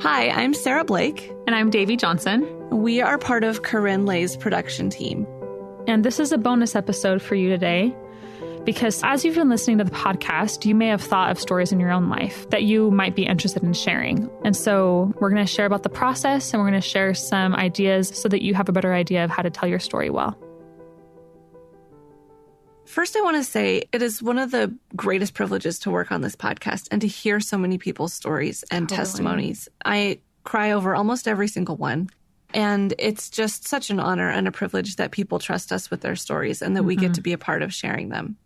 Hi, I'm Sarah Blake. And I'm Davi Johnson. We are part of Corinne Lay's production team. And this is a bonus episode for you today, because as you've been listening to the podcast, you may have thought of stories in your own life that you might be interested in sharing. And so we're going to share about the process, and we're going to share some ideas so that you have a better idea of how to tell your story well. First, I want to say it is one of the greatest privileges to work on this podcast and to hear so many people's stories and testimonies. I cry over almost every single one. And it's just such an honor and a privilege that people trust us with their stories and that we get to be a part of sharing them.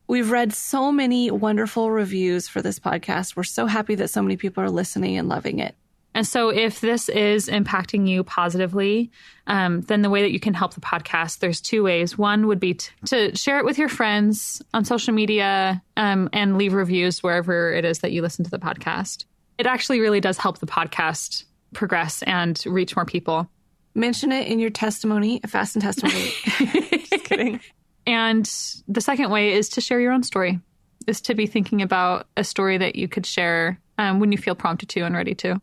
We've read so many wonderful reviews for this podcast. We're so happy that so many people are listening and loving it. And so if this is impacting you positively, then the way that you can help the podcast, there's two ways. One would be to share it with your friends on social media and leave reviews wherever it is that you listen to the podcast. It actually really does help the podcast progress and reach more people. Mention it in your testimony, a fast and testimony. Just kidding. And the second way is to share your own story, is to be thinking about a story that you could share when you feel prompted to and ready to.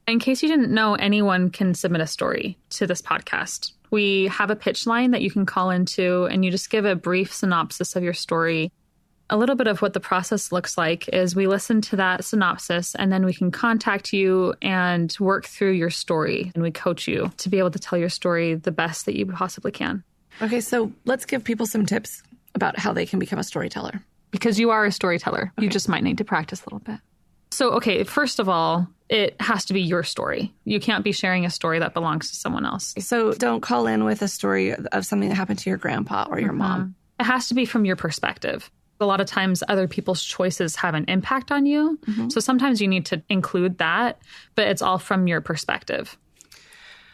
In case you didn't know, anyone can submit a story to this podcast. We have a pitch line that you can call into, and you just give a brief synopsis of your story. A little bit of what the process looks like is we listen to that synopsis, and then we can contact you and work through your story. And we coach you to be able to tell your story the best that you possibly can. Okay, so let's give people some tips about how they can become a storyteller. Because you are a storyteller. Okay. You just might need to practice a little bit. So, okay, first of all, it has to be your story. You can't be sharing a story that belongs to someone else. So don't call in with a story of something that happened to your grandpa or your mom. It has to be from your perspective. A lot of times other people's choices have an impact on you. So sometimes you need to include that, but it's all from your perspective.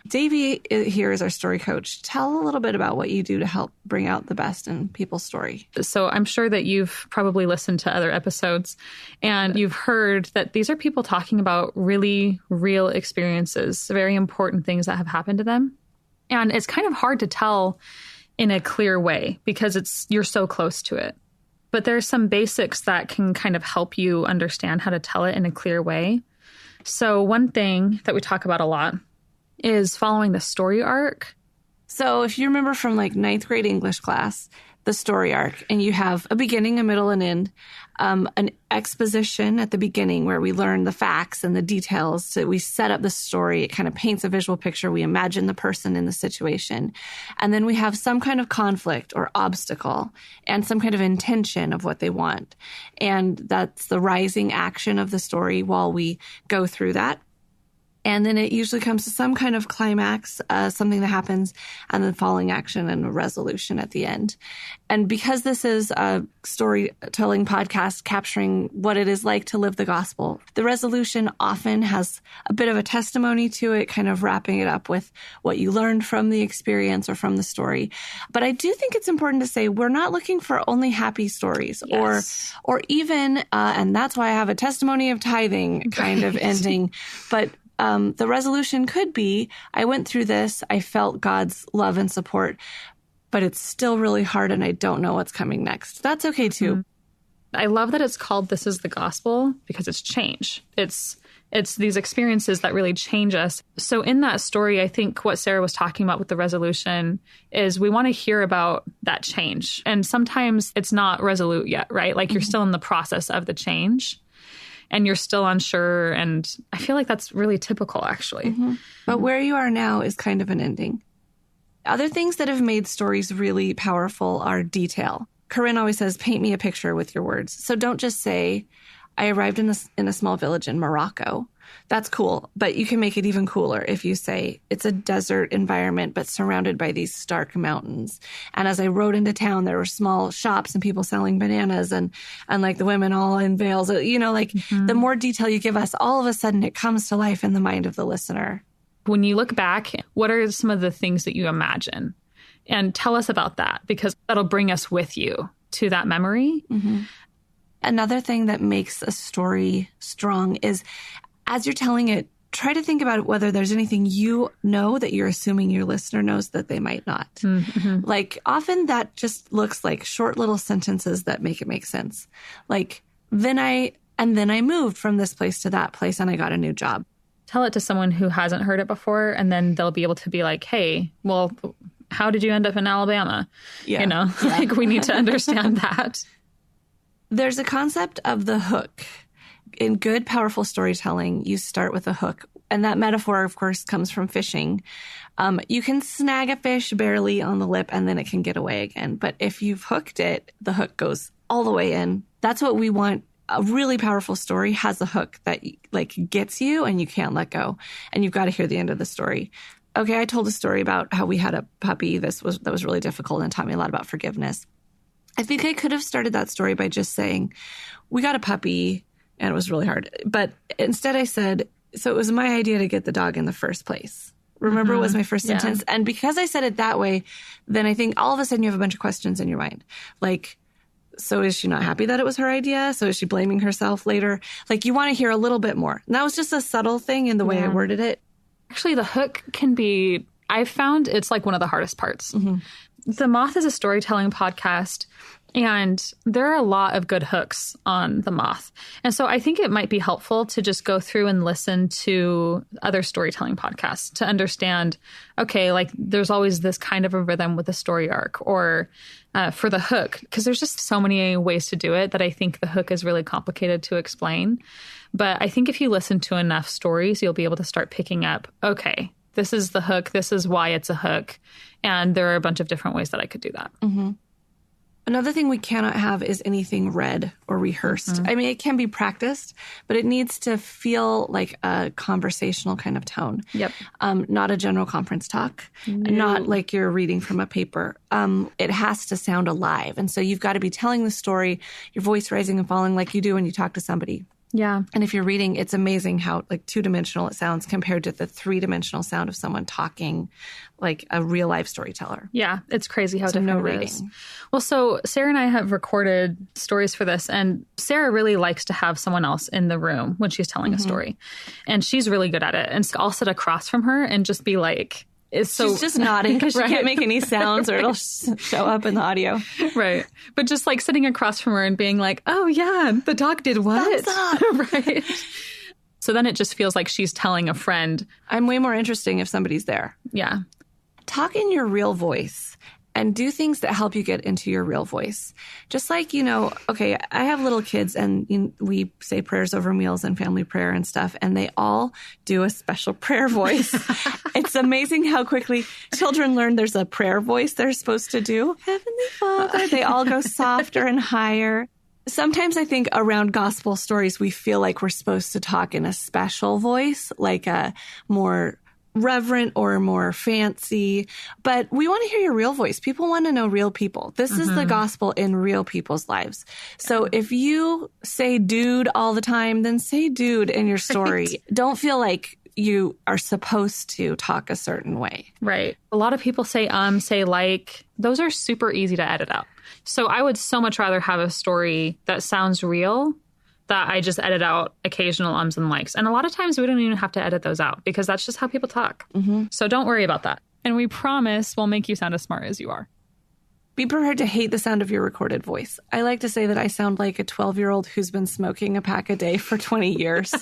Davi here is our story coach. Tell a little bit about what you do to help bring out the best in people's story. So I'm sure that you've probably listened to other episodes and you've heard that these are people talking about really real experiences, very important things that have happened to them. And it's kind of hard to tell in a clear way because you're so close to it. But there's some basics that can kind of help you understand how to tell it in a clear way. So one thing that we talk about a lot is following the story arc. So if you remember from like 9th grade English class, the story arc, and you have a beginning, a middle, and end, an exposition at the beginning where we learn the facts and the details. So we set up the story. It kind of paints a visual picture. We imagine the person in the situation. And then we have some kind of conflict or obstacle and some kind of intention of what they want. And that's the rising action of the story while we go through that. And then it usually comes to some kind of climax, something that happens, and then falling action and a resolution at the end. And because this is a storytelling podcast capturing what it is like to live the gospel, the resolution often has a bit of a testimony to it, kind of wrapping it up with what you learned from the experience or from the story. But I do think it's important to say we're not looking for only happy stories or even, and that's why I have a testimony of tithing kind of ending, but the resolution could be, I went through this, I felt God's love and support, but it's still really hard and I don't know what's coming next. That's okay too. I love that it's called This is the Gospel because it's change. It's these experiences that really change us. So in that story, I think what Sarah was talking about with the resolution is we want to hear about that change. And sometimes it's not resolute yet, right? Like you're still in the process of the change. And you're still unsure. And I feel like that's really typical, actually. But where you are now is kind of an ending. Other things that have made stories really powerful are detail. Corinne always says, paint me a picture with your words. So don't just say, I arrived in a small village in Morocco. That's cool. But you can make it even cooler if you say it's a desert environment, but surrounded by these stark mountains. And as I rode into town, there were small shops and people selling bananas and like the women all in veils. You know, like the more detail you give us, all of a sudden it comes to life in the mind of the listener. When you look back, what are some of the things that you imagine? And tell us about that, because that'll bring us with you to that memory. Another thing that makes a story strong is as you're telling it, try to think about whether there's anything you know that you're assuming your listener knows that they might not. Like often that just looks like short little sentences that make it make sense. Like, then I moved from this place to that place and I got a new job. tell it to someone who hasn't heard it before, and then they'll be able to be like, hey, well, how did you end up in Alabama? Yeah. You know, like we need to understand that. There's a concept of the hook. In good, powerful storytelling, you start with a hook. And that metaphor, of course, comes from fishing. You can snag a fish barely on the lip and then it can get away again. But if you've hooked it, the hook goes all the way in. That's what we want. A really powerful story has a hook that like gets you and you can't let go. And you've got to hear the end of the story. Okay, I told a story about how we had a puppy. That was really difficult and taught me a lot about forgiveness. I think I could have started that story by just saying, we got a puppy and it was really hard. But instead I said, so it was my idea to get the dog in the first place. Remember, it was my first sentence. And because I said it that way, then I think all of a sudden you have a bunch of questions in your mind. Like, so is she not happy that it was her idea? So is she blaming herself later? Like, you want to hear a little bit more. And that was just a subtle thing in the way I worded it. Actually, the hook can be, I found it's like one of the hardest parts. The Moth is a storytelling podcast, and there are a lot of good hooks on The Moth. And so I think it might be helpful to just go through and listen to other storytelling podcasts to understand, okay, like there's always this kind of a rhythm with a story arc or for the hook, because there's just so many ways to do it that I think the hook is really complicated to explain. But I think if you listen to enough stories, you'll be able to start picking up, okay, this is the hook, this is why it's a hook. And there are a bunch of different ways that I could do that. Another thing we cannot have is anything read or rehearsed. I mean, it can be practiced, but it needs to feel like a conversational kind of tone. Not a general conference talk, not like you're reading from a paper. It has to sound alive. And so you've got to be telling the story, your voice rising and falling like you do when you talk to somebody. Yeah. And if you're reading, it's amazing how like 2-dimensional it sounds compared to the 3-dimensional sound of someone talking like a real life storyteller. Yeah. It's crazy how So different no it reading. is. Well, so Sarah and I have recorded stories for this, and Sarah really likes to have someone else in the room when she's telling a story. And she's really good at it. And I'll sit across from her and just be like, she's just nodding because she can't make any sounds or it'll show up in the audio. Right. But just like sitting across from her and being like, oh, yeah, the dog did what? Thumbs up. Right. So then it just feels like she's telling a friend. I'm way more interesting if somebody's there. Yeah. Talk in your real voice and do things that help you get into your real voice. Just like, okay, I have little kids and we say prayers over meals and family prayer and stuff, and they all do a special prayer voice. It's amazing how quickly children learn there's a prayer voice they're supposed to do. Heavenly Father, they all go softer and higher. Sometimes I think around gospel stories, we feel like we're supposed to talk in a special voice, like a more reverent or more fancy, but we want to hear your real voice. People want to know real people. This is the gospel in real people's lives. So if you say dude all the time, then say dude in your story. Right. Don't feel like you are supposed to talk a certain way. Right. A lot of people say like. Those are super easy to edit out. So I would so much rather have a story that sounds real that I just edit out occasional ums and likes. And a lot of times we don't even have to edit those out because that's just how people talk. So don't worry about that. And we promise we'll make you sound as smart as you are. Be prepared to hate the sound of your recorded voice. I like to say that I sound like a 12-year-old who's been smoking a pack a day for 20 years.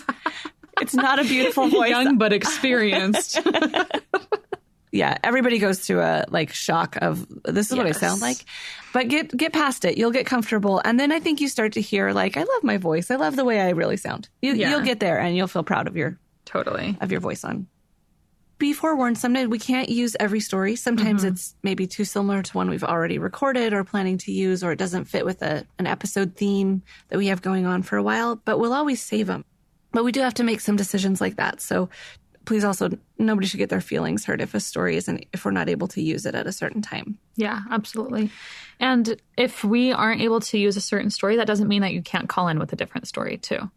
It's not a beautiful voice. Young but experienced. Yeah, everybody goes through a shock of this is what I sound like. But get past it. You'll get comfortable. And then I think you start to hear I love my voice. I love the way I really sound. You'll get there and you'll feel proud of your voice on. Be forewarned, sometimes we can't use every story. Sometimes it's maybe too similar to one we've already recorded or planning to use, or it doesn't fit with an episode theme that we have going on for a while, but we'll always save them. But we do have to make some decisions like that. So please also, nobody should get their feelings hurt if a story if we're not able to use it at a certain time. Yeah, absolutely. And if we aren't able to use a certain story, that doesn't mean that you can't call in with a different story too.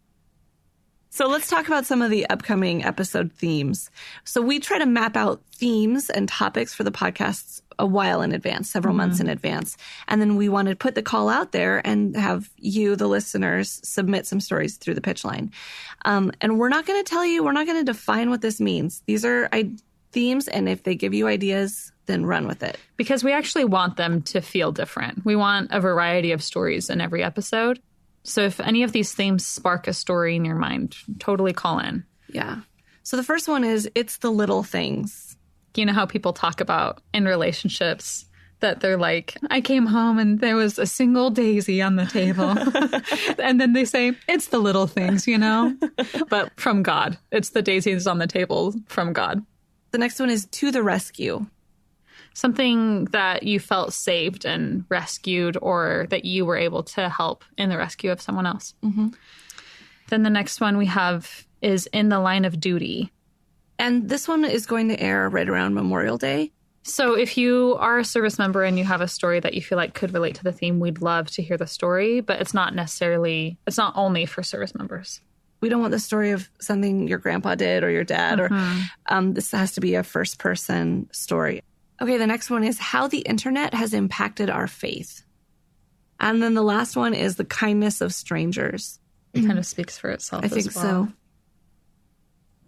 So let's talk about some of the upcoming episode themes. So we try to map out themes and topics for the podcasts a while in advance, several months in advance. And then we want to put the call out there and have you, the listeners, submit some stories through the pitch line. And we're not going to tell you, we're not going to define what this means. These are themes, and if they give you ideas, then run with it. Because we actually want them to feel different. We want a variety of stories in every episode. So if any of these themes spark a story in your mind, totally call in. Yeah. So the first one is, it's the little things. You know how people talk about in relationships that they're like, I came home and there was a single daisy on the table. And then they say, it's the little things, you know? But from God. It's the daisies on the table from God. The next one is to the rescue. Something that you felt saved and rescued, or that you were able to help in the rescue of someone else. Mm-hmm. Then the next one we have is in the line of duty. And this one is going to air right around Memorial Day. So if you are a service member and you have a story that you feel like could relate to the theme, we'd love to hear the story, but it's not only for service members. We don't want the story of something your grandpa did or your dad, or this has to be a first person story. Okay, the next one is how the internet has impacted our faith. And then the last one is the kindness of strangers. It kind of speaks for itself. I think so.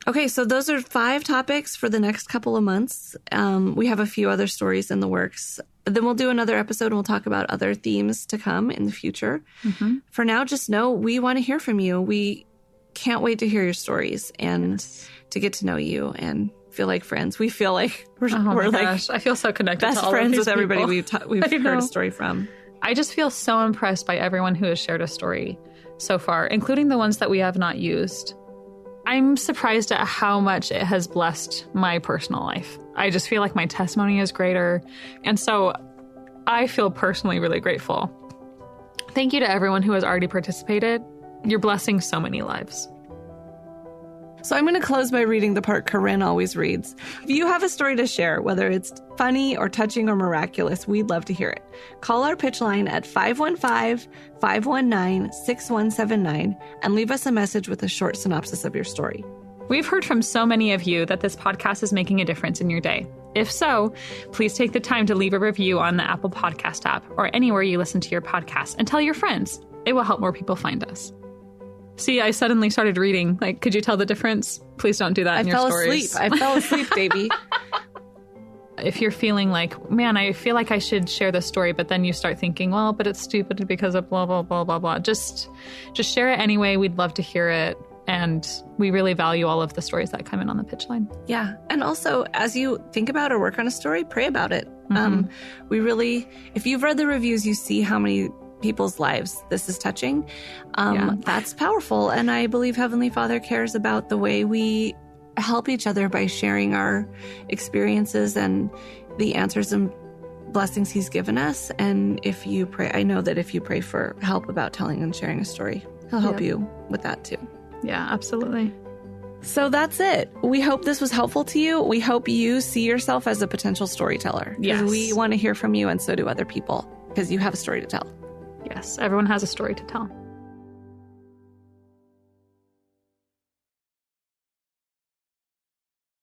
Okay, so those are 5 topics for the next couple of months. We have a few other stories in the works. Then we'll do another episode and we'll talk about other themes to come in the future. Mm-hmm. For now, just know we want to hear from you. We can't wait to hear your stories and to get to know you and feel like friends. We feel like we're like, I feel so connected best to all friends of these with everybody people. we've heard a story from. I just feel so impressed by everyone who has shared a story so far, including the ones that we have not used. I'm surprised at how much it has blessed my personal life. I just feel like my testimony is greater. And so I feel personally really grateful. Thank you to everyone who has already participated. You're blessing so many lives. So I'm going to close by reading the part Corinne always reads. If you have a story to share, whether it's funny or touching or miraculous, we'd love to hear it. Call our pitch line at 515-519-6179 and leave us a message with a short synopsis of your story. We've heard from so many of you that this podcast is making a difference in your day. If so, please take the time to leave a review on the Apple Podcast app or anywhere you listen to your podcast and tell your friends. It will help more people find us. See, I suddenly started reading. Like, could you tell the difference? Please don't do that in your stories. I fell asleep, baby. If you're feeling like, man, I feel like I should share this story, but then you start thinking, well, but it's stupid because of blah, blah, blah, blah, blah. Just share it anyway. We'd love to hear it. And we really value all of the stories that come in on the pitch line. Yeah. And also, as you think about or work on a story, pray about it. Mm-hmm. If you've read the reviews, you see how many people's lives this is touching. That's powerful. And I believe Heavenly Father cares about the way we help each other by sharing our experiences and the answers and blessings He's given us. And if you pray, I know that if you pray for help about telling and sharing a story, He'll help you with that too. Yeah, absolutely. So that's it. We hope this was helpful to you. We hope you see yourself as a potential storyteller. Yes. We want to hear from you, and so do other people, because you have a story to tell. Yes, everyone has a story to tell.